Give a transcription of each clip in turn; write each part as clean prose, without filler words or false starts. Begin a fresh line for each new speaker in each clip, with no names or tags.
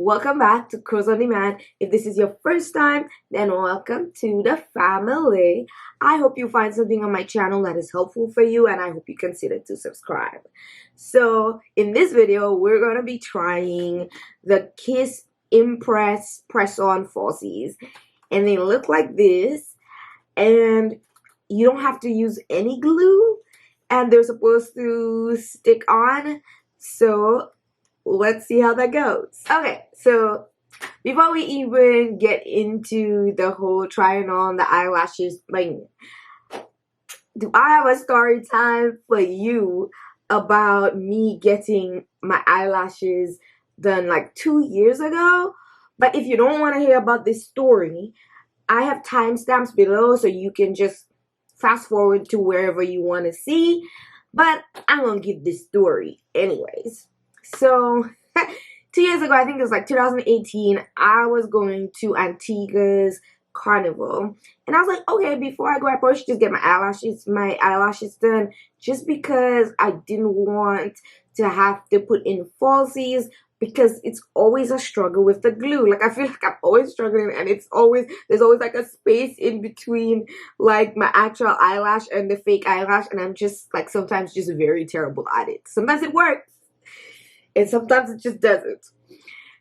welcome back to Curls on Demand. If this is your first time, then welcome to the family. I hope you find something on my channel that is helpful for you, and I hope you consider to subscribe. So in this video, we're going to be trying the Kiss Impress Press-On Falsies, and they look like this, and you don't have to use any glue, and they're supposed to stick on. So let's see how that goes. Okay, so before we even get into the whole trying on the eyelashes thing, do I have a story time for you about me getting my eyelashes done like 2 years ago? But if you don't want to hear about this story, I have timestamps below so you can just fast forward to wherever you want to see. But I'm gonna give this story anyways. So 2 years ago, I think it was like 2018, I was going to Antigua's carnival, and I was like, okay, before I go, I probably should just get my eyelashes done, just because I didn't want to have to put in falsies, because it's always a struggle with the glue. Like, I feel like I'm always struggling, and there's always like a space in between like my actual eyelash and the fake eyelash, and I'm just like sometimes just very terrible at it. Sometimes it works, and sometimes it just doesn't.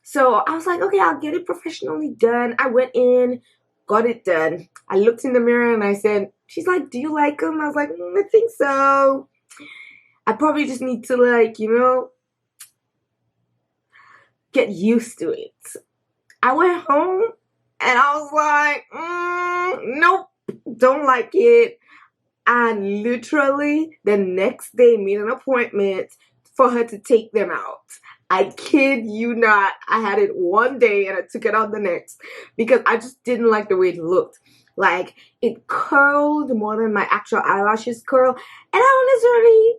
So I was like, okay, I'll get it professionally done. I went in, got it done. I looked in the mirror and I said, she's like, do you like them? I was like, I think so. I probably just need to, like, you know, get used to it. I went home and I was like, nope, don't like it. And literally the next day made an appointment for her to take them out. I kid you not. I had it one day and I took it out the next because I just didn't like the way it looked. Like, it curled more than my actual eyelashes curl. And I don't necessarily,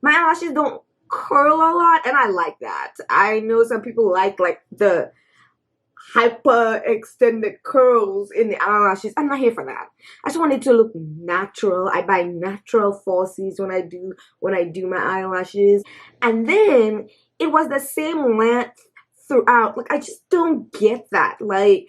my eyelashes don't curl a lot, and I like that. I know some people like the hyper extended curls in the eyelashes. I'm not here for that. I just want it to look natural. I buy natural falsies when I do my eyelashes, and then it was the same length throughout. Like, I just don't get that. Like,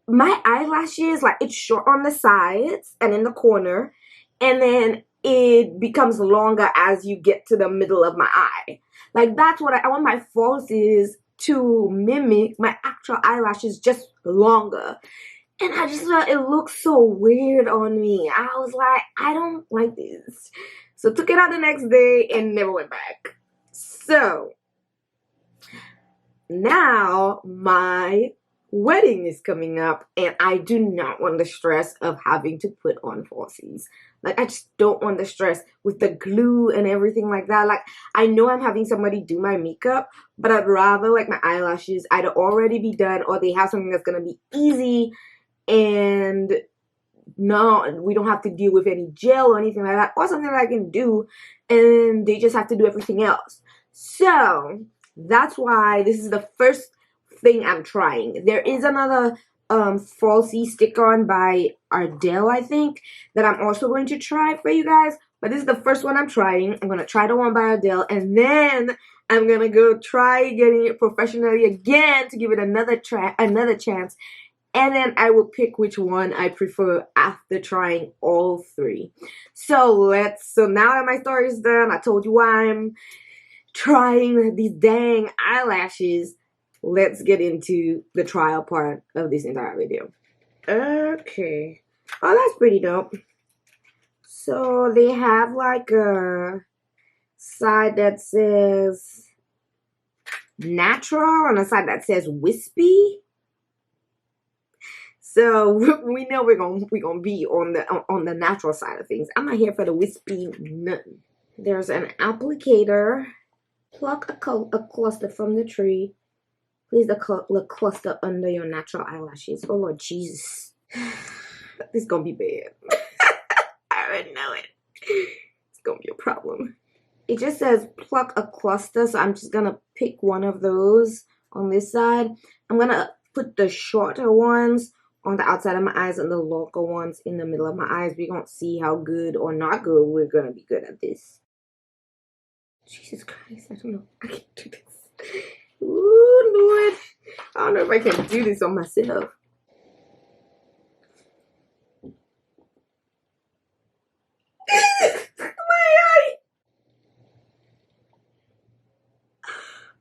my eyelashes, like, it's short on the sides and in the corner, and then it becomes longer as you get to the middle of my eye. Like, that's what I want my falsies to mimic my actual eyelashes, just longer. And I just felt it looked so weird on me. I was like, I don't like this. So took it out the next day and never went back. So now my wedding is coming up, and I do not want the stress of having to put on falsies. Like, I just don't want the stress with the glue and everything like that. Like, I know I'm having somebody do my makeup, but I'd rather, like, my eyelashes either already be done, or they have something that's gonna be easy, and no, we don't have to deal with any gel or anything like that, or something that I can do and they just have to do everything else. So that's why this is the first thing I'm trying. There is another falsie stick-on by Ardell, I think, that I'm also going to try for you guys, but this is the first one I'm trying. I'm gonna try the one by Ardell, and then I'm gonna go try getting it professionally again to give it another chance, and then I will pick which one I prefer after trying all three. So now that my story is done, I told you why I'm trying these dang eyelashes. Let's get into the trial part of this entire video. Okay. Oh, that's pretty dope. So they have like a side that says natural and a side that says wispy. So we know we're gonna be on the natural side of things. I'm not here for the wispy nothing. There's an applicator. Pluck a cluster from the tree. Place the cluster under your natural eyelashes. Oh, Lord Jesus. This is gonna be bad. I already know it. It's gonna be a problem. It just says pluck a cluster, so I'm just gonna pick one of those on this side. I'm gonna put the shorter ones on the outside of my eyes and the longer ones in the middle of my eyes. We're gonna see how good or not good we're gonna be good at this. Jesus Christ, I don't know. I can't do this. Ooh, Lord. I don't know if I can do this on myself.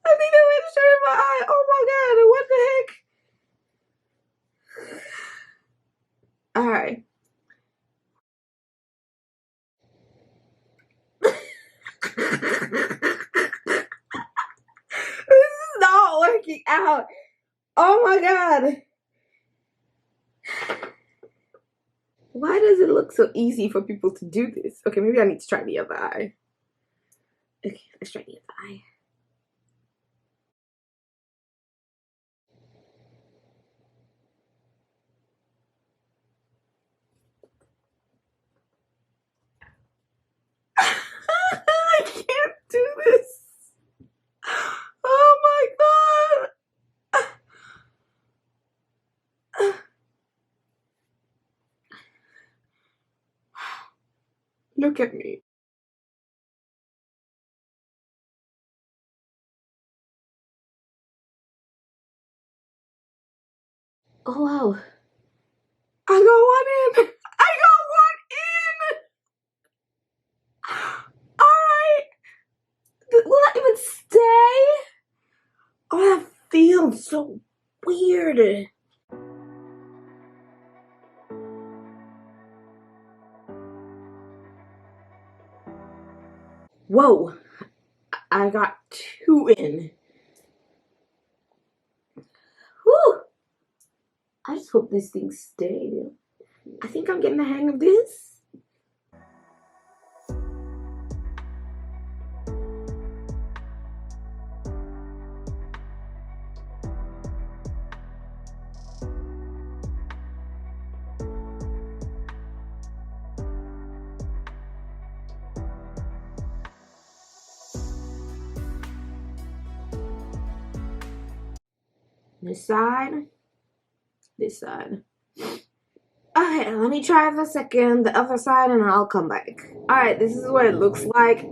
I think I went straight in my eye. Oh my god, what the heck? Alright. This is not working out. Oh my god. Why does it look so easy for people to do this? Okay, maybe I need to try the other eye. Okay, let's try the other eye. I can't do this. Oh my god. Look at me. Oh wow. I got one in. I got one in. Alright. Will that even stay? Oh, that feels so weird. Whoa. I got two in. Whew. I just hope this thing stays. I think I'm getting the hang of this. This side. This side. Okay, let me try for a second the other side and I'll come back. Alright, this is what it looks like.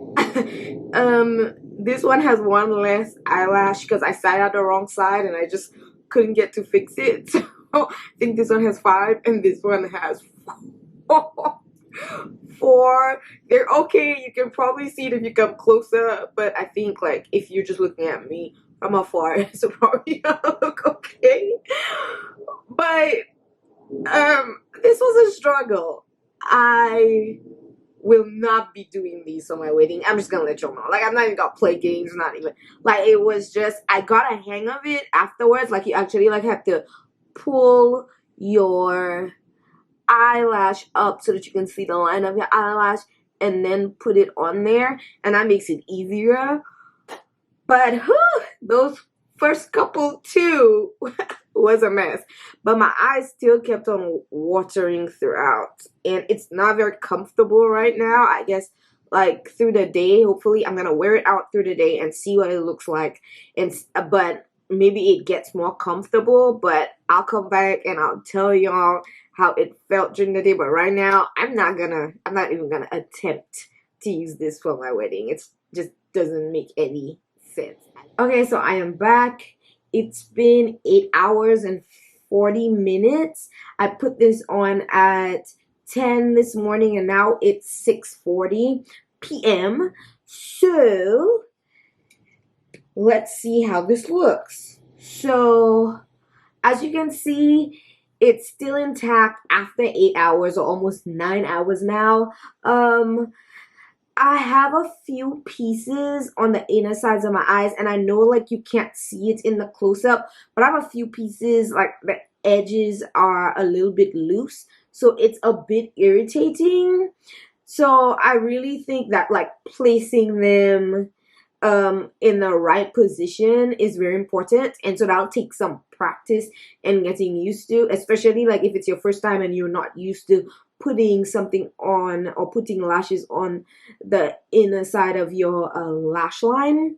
This one has one less eyelash because I sat out the wrong side and I just couldn't get to fix it. So I think this one has 5 and this one has 4. They're okay. You can probably see it if you come closer, but I think like if you're just looking at me from afar, it's probably gonna look okay. But this was a struggle. I will not be doing these on my wedding. I'm just gonna let y'all know. Like, I'm not even gonna play games, not even. Like, it was just, I got a hang of it afterwards. Like, you actually, like, have to pull your eyelash up so that you can see the line of your eyelash and then put it on there. And that makes it easier. But, whew, those first couple two was a mess, but my eyes still kept on watering throughout, and it's not very comfortable right now. I guess like through the day, hopefully I'm gonna wear it out through the day and see what it looks like, and but maybe it gets more comfortable. But I'll come back and I'll tell y'all how it felt during the day. But right now I'm not even gonna attempt to use this for my wedding. It's just doesn't make any sense. Okay, so I am back. It's been 8 hours and 40 minutes. I put this on at 10 this morning and now it's 6:40 p.m. So let's see how this looks. So as you can see, it's still intact after 8 hours or almost 9 hours now. I have a few pieces on the inner sides of my eyes, and I know like you can't see it in the close-up, but I have a few pieces like the edges are a little bit loose, so it's a bit irritating. So I really think that like placing them in the right position is very important, and so that'll take some practice and getting used to, especially like if it's your first time and you're not used to putting something on or putting lashes on the inner side of your lash line.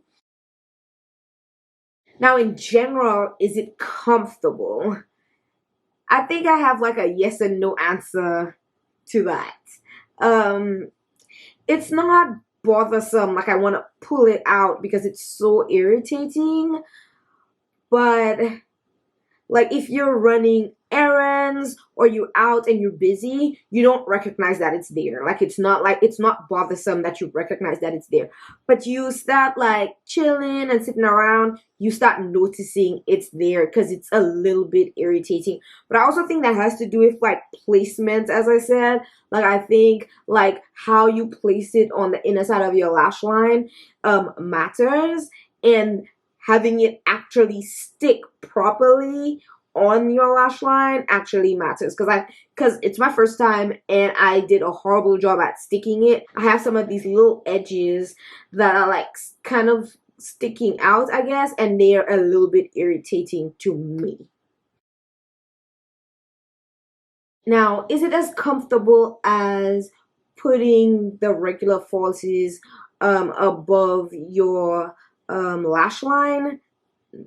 Now in general, is it comfortable? I think I have like a yes and no answer to that. It's not bothersome, like I want to pull it out because it's so irritating, but like if you're running errands or you're out and you're busy, you don't recognize that it's there. Like it's not bothersome that you recognize that it's there. But you start like chilling and sitting around, you start noticing it's there because it's a little bit irritating. But I also think that has to do with like placement, as I said. Like I think like how you place it on the inner side of your lash line matters, and having it actually stick properly on your lash line actually matters, because it's my first time and I did a horrible job at sticking it. I have some of these little edges that are like kind of sticking out, I guess, and they're a little bit irritating to me. Now, is it as comfortable as putting the regular falsies above your lash line?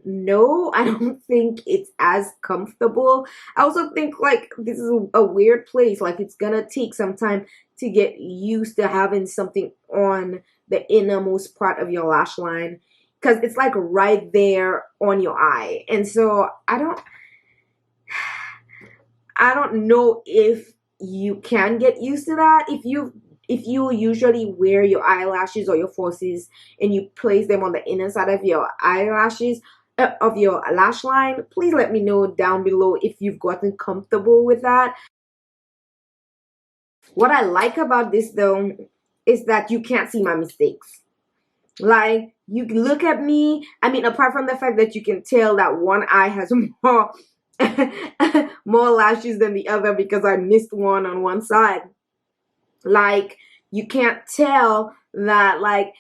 No, I don't think it's as comfortable. I also think like this is a weird place. Like it's gonna take some time to get used to having something on the innermost part of your lash line, because it's like right there on your eye. And so I don't know if you can get used to that. If you usually wear your eyelashes or your falsies and you place them on the inner side of your eyelashes of your lash line, please let me know down below if you've gotten comfortable with that. What I like about this though is that you can't see my mistakes. Like you look at me, I mean, apart from the fact that you can tell that one eye has more more lashes than the other because I missed one on one side. Like you can't tell that like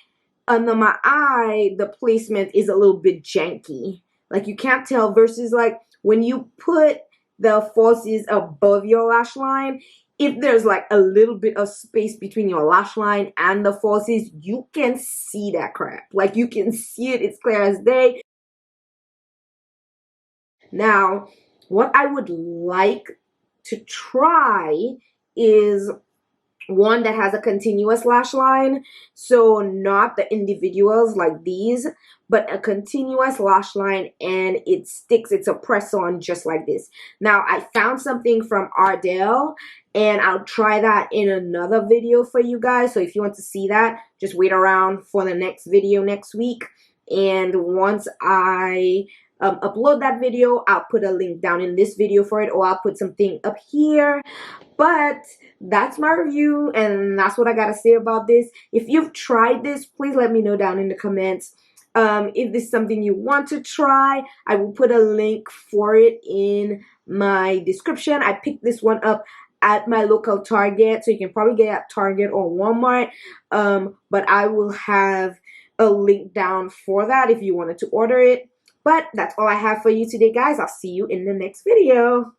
under my eye the placement is a little bit janky. Like you can't tell, versus like when you put the falsies above your lash line, if there's like a little bit of space between your lash line and the falsies, you can see that crap. Like you can see it, it's clear as day. Now, what I would like to try is one that has a continuous lash line, so not the individuals like these, but a continuous lash line, and it sticks. It's a press-on just like this. Now I found something from Ardell and I'll try that in another video for you guys, so if you want to see that, just wait around for the next video next week. And once I upload that video, I'll put a link down in this video for it, or I'll put something up here. But that's my review, and that's what I gotta say about this. If you've tried this, please let me know down in the comments. If this is something you want to try, I will put a link for it in my description. I picked this one up at my local Target, so you can probably get it at Target or Walmart, but I will have a link down for that if you wanted to order it. But that's all I have for you today, guys. I'll see you in the next video.